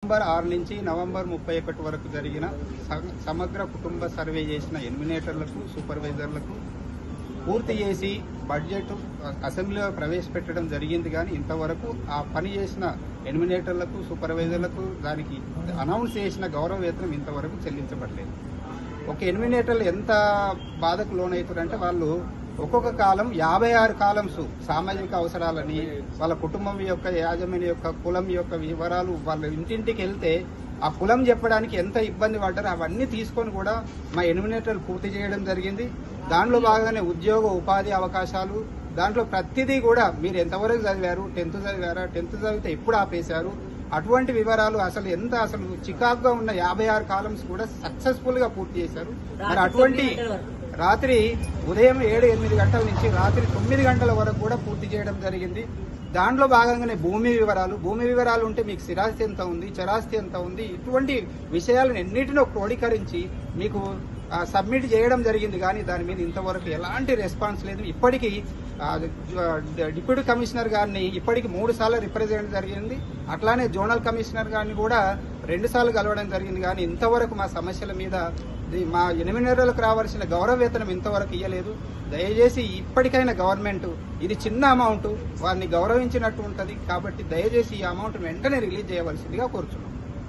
November 6 నుంచి November 31 వరకు జరిగిన సమగ్ర కుటుంబ సర్వే చేసిన ఎలిమినేటర్లకు సూపర్వైజర్లకు పూర్తి చేసి బడ్జెట్ అసెంబ్లీలో ప్రవేశపెట్టడం జరిగింది. కానీ ఇంతవరకు ఆ పని చేసిన ఎలిమినేటర్లకు సూపర్వైజర్లకు దానికి అనౌన్స్ చేసిన గౌరవ వేతనం ఇంతవరకు చెల్లించబడలేదు. ఒక ఎలిమినేటర్లు ఎంత బాధకు లోనవుతారంటే వాళ్ళు ఒక్కొక్క కాలం 56 కాలమ్స్ సామాజిక అవసరాలని వాళ్ళ కుటుంబం యొక్క యాజమాన్య యొక్క కులం యొక్క వివరాలు వాళ్ళ ఇంటింటికి వెళ్తే ఆ కులం చెప్పడానికి ఎంత ఇబ్బంది పడ్డారో అవన్నీ తీసుకొని కూడా మా ఎలిమినేటర్లు పూర్తి చేయడం జరిగింది. దాంట్లో భాగంగానే ఉద్యోగ ఉపాధి అవకాశాలు దాంట్లో ప్రతిదీ కూడా మీరు ఎంతవరకు చదివారు, 10th చదివారా, 10th చదివితే ఎప్పుడు ఆపేశారు, అటువంటి వివరాలు అసలు చికాకుగా ఉన్న 56 కాలమ్స్ కూడా సక్సెస్ఫుల్ గా పూర్తి చేశారు. మరి అటువంటి రాత్రి ఉదయం 7-8 గంటల నుంచి రాత్రి 9 గంటల వరకు కూడా పూర్తి చేయడం జరిగింది. దాంట్లో భాగంగానే భూమి వివరాలు ఉంటే మీకు స్థిరాస్తి ఎంత ఉంది, చరాస్తి ఎంత ఉంది, ఇటువంటి విషయాలను ఎన్నిటినో క్రోడీకరించి మీకు సబ్మిట్ చేయడం జరిగింది. కానీ దాని మీద ఇంతవరకు ఎలాంటి రెస్పాన్స్ లేదు. ఇప్పటికీ డిప్యూటీ కమిషనర్ గారిని ఇప్పటికి 3 సార్లు రిప్రజెంట్ జరిగింది. అట్లానే జోనల్ కమిషనర్ గారిని కూడా 2 సార్లు కలవడం జరిగింది. కానీ ఇంతవరకు మా సమస్యల మీద మా ఎలిమినేటర్లకు రావాల్సిన గౌరవ వేతనం ఇంతవరకు ఇవ్వలేదు. దయచేసి ఇప్పటికైనా గవర్నమెంట్ ఇది చిన్న అమౌంట్ వారిని గౌరవించినట్టు ఉంటుంది కాబట్టి దయచేసి ఈ అమౌంట్ వెంటనే రిలీజ్ చేయవలసిందిగా కోరుచున్నాం.